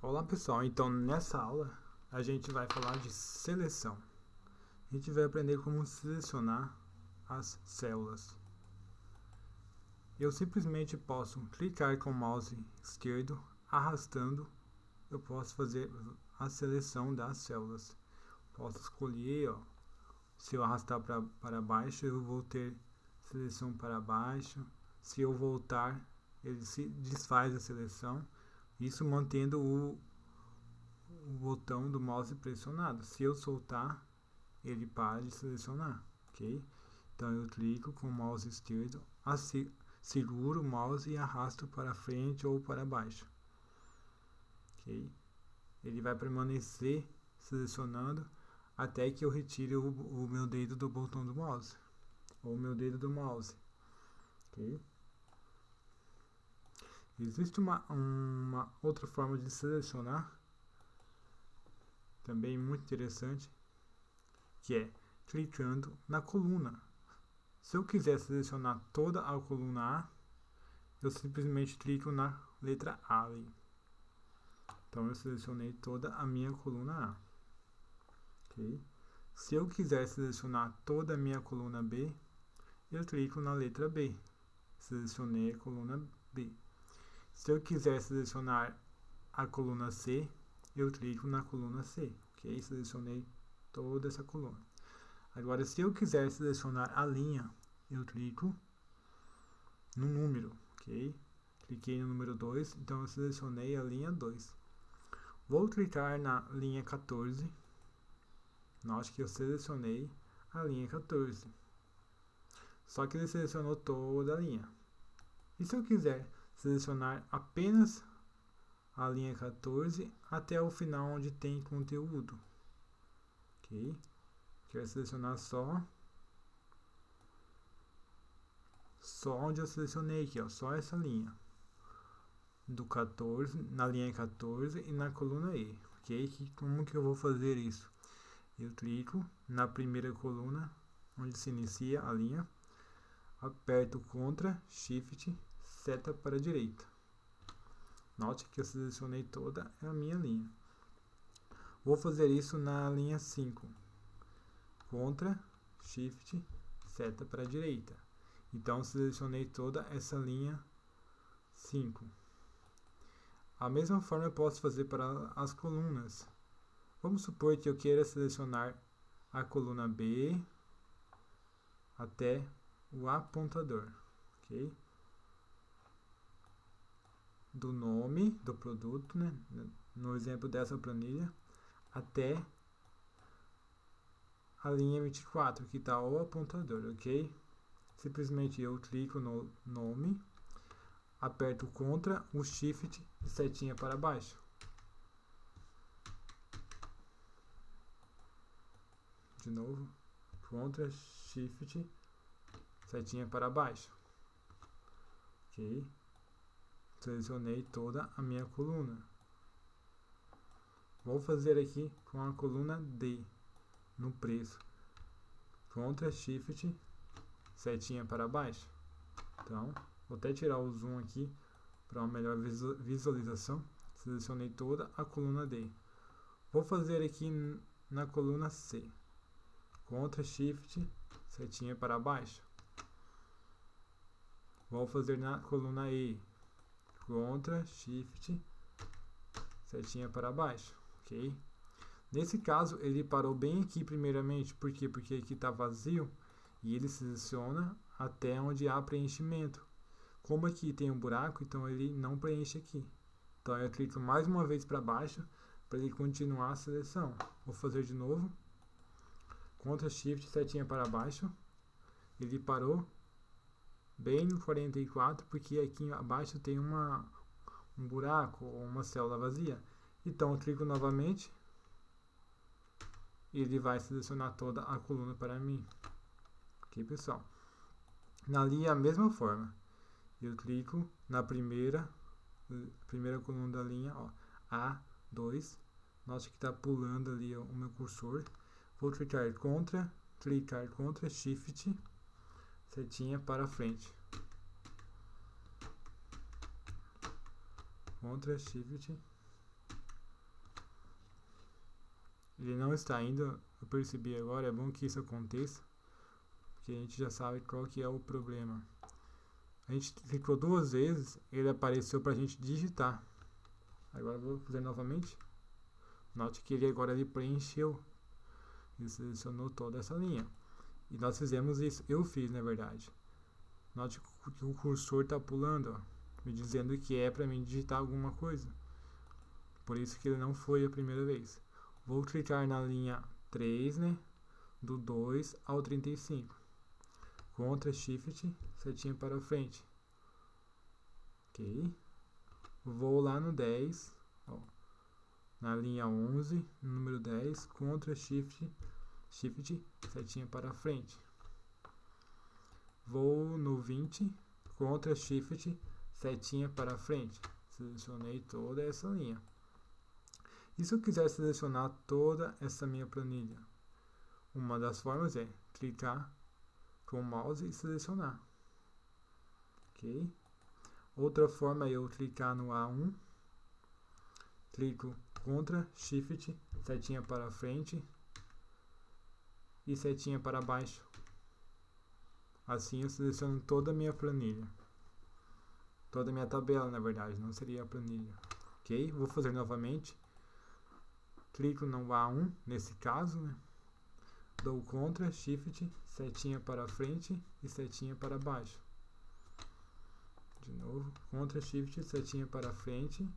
Olá pessoal, então nessa aula a gente vai falar de seleção. A gente vai aprender como selecionar as células. Eu simplesmente posso clicar com o mouse esquerdo, arrastando, eu posso fazer a seleção das células. Posso escolher, se eu arrastar para baixo eu vou ter seleção para baixo. Se eu voltar, ele se desfaz a seleção. Isso mantendo o botão do mouse pressionado. Se eu soltar, ele para de selecionar, ok? Então eu clico com o mouse esquerdo, seguro o mouse e arrasto para frente ou para baixo, ok? Ele vai permanecer selecionando até que eu retire o meu dedo do botão do mouse, ou o meu dedo do mouse, ok? Existe uma outra forma de selecionar, também muito interessante, que é clicando na coluna. Se eu quiser selecionar toda a coluna A, eu simplesmente clico na letra A ali. Então eu selecionei toda a minha coluna A. Okay? Se eu quiser selecionar toda a minha coluna B, eu clico na letra B. Selecionei a coluna B. Se eu quiser selecionar a coluna C, eu clico na coluna C. Ok? Selecionei toda essa coluna. Agora, se eu quiser selecionar a linha, eu clico no número, ok? Cliquei no número 2, então eu selecionei a linha 2. Vou clicar na linha 14. Note que eu selecionei a linha 14. Só que ele selecionou toda a linha. E se eu quiser selecionar apenas a linha 14 até o final onde tem conteúdo, ok? Quero selecionar só onde eu selecionei aqui, só essa linha do 14, na linha 14 e na coluna E, ok? Como que eu vou fazer isso? Eu clico na primeira coluna onde se inicia a linha, aperto Ctrl, Shift, seta para a direita. Note que eu selecionei toda a minha linha. Vou fazer isso na linha 5. Ctrl, Shift, seta para a direita. Então selecionei toda essa linha 5. A mesma forma eu posso fazer para as colunas. Vamos supor que eu queira selecionar a coluna B até o apontador, ok? Do nome do produto, né? No exemplo dessa planilha, até a linha 24, que está o apontador, ok? Simplesmente eu clico no nome, aperto o Ctrl, o Shift e setinha para baixo. De novo, Ctrl, Shift, setinha para baixo. Ok? Selecionei toda a minha coluna. Vou fazer aqui com a coluna D, no preço. Ctrl, Shift, setinha para baixo. Então, vou até tirar o zoom aqui para uma melhor visualização. Selecionei toda a coluna D. Vou fazer aqui na coluna C. Ctrl, Shift, setinha para baixo. Vou fazer na coluna E. Ctrl, Shift, setinha para baixo. Ok? Nesse caso, ele parou bem aqui primeiramente. Por quê? Porque aqui está vazio e ele seleciona até onde há preenchimento. Como aqui tem um buraco, então ele não preenche aqui. Então eu clico mais uma vez para baixo para ele continuar a seleção. Vou fazer de novo. Ctrl, Shift, setinha para baixo. Ele parou bem no 44 porque aqui abaixo tem um buraco ou uma célula vazia. Então eu clico novamente. E ele vai selecionar toda a coluna para mim. Ok, pessoal? Na linha, a mesma forma. Eu clico na primeira coluna da linha, A2. Note que está pulando ali o meu cursor. Vou clicar Ctrl, Shift, setinha para frente. Ctrl, Shift, ele não está indo, eu percebi agora, é bom que isso aconteça, porque a gente já sabe qual que é o problema. A gente clicou 2 vezes, ele apareceu para a gente digitar. Agora eu vou fazer novamente. Note que ele agora ele preencheu, ele selecionou toda essa linha. E nós fizemos isso, eu fiz na verdade. Note que o cursor está pulando, ó, me dizendo que é para mim digitar alguma coisa. Por isso que ele não foi a primeira vez. Vou clicar na linha 3, né, do 2 ao 35. Ctrl Shift, setinha para frente. Ok. Vou lá no 10, ó, na linha 11, número 10, Ctrl Shift, setinha para frente. Vou no 20, Ctrl Shift, setinha para frente. Selecionei toda essa linha. E se eu quiser selecionar toda essa minha planilha? Uma das formas é clicar com o mouse e selecionar. Ok? Outra forma é eu clicar no A1, clico Ctrl Shift, setinha para frente e setinha para baixo. Assim eu seleciono toda a minha planilha. Toda a minha tabela, na verdade, não seria a planilha. Ok? Vou fazer novamente. Clico no A1, nesse caso, né? Dou Ctrl Shift, setinha para frente e setinha para baixo. De novo, Ctrl Shift, setinha para frente,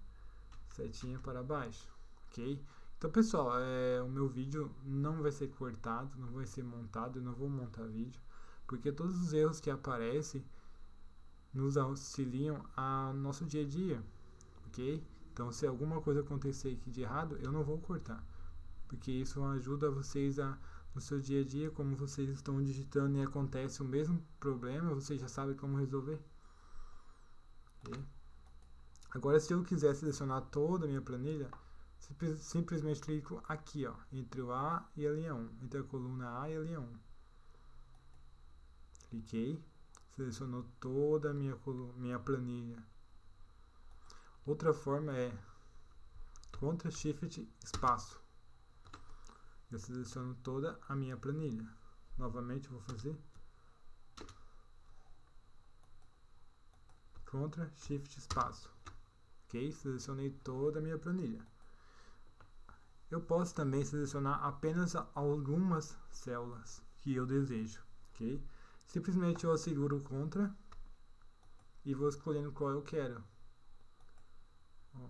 setinha para baixo. Ok? Então, pessoal, o meu vídeo não vai ser cortado, não vai ser montado, eu não vou montar vídeo, porque todos os erros que aparecem nos auxiliam ao nosso dia a dia, ok? Então, se alguma coisa acontecer aqui de errado, eu não vou cortar, porque isso ajuda vocês no seu dia a dia, como vocês estão digitando e acontece o mesmo problema, vocês já sabem como resolver. Okay? Agora, se eu quiser selecionar toda a minha planilha, simplesmente clico aqui, ó, entre o A e a linha 1, entre a coluna A e a linha 1. Cliquei, selecionou toda a minha planilha. Outra forma é Ctrl Shift espaço. Eu seleciono toda a minha planilha. Novamente vou fazer Ctrl Shift espaço. Ok? Selecionei toda a minha planilha. Eu posso também selecionar apenas algumas células que eu desejo. Ok? Simplesmente eu seguro o Ctrl e vou escolhendo qual eu quero. Ó.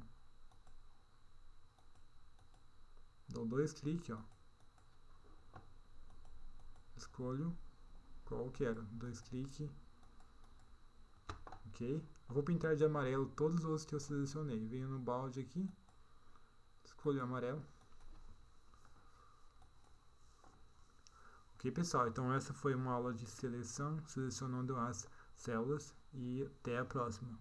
Dou 2 cliques, ó. Escolho qual eu quero. 2 cliques. Ok? Eu vou pintar de amarelo todos os que eu selecionei. Venho no balde aqui. Escolho amarelo. Ok, pessoal? Então essa foi uma aula de seleção, selecionando as células. E até a próxima.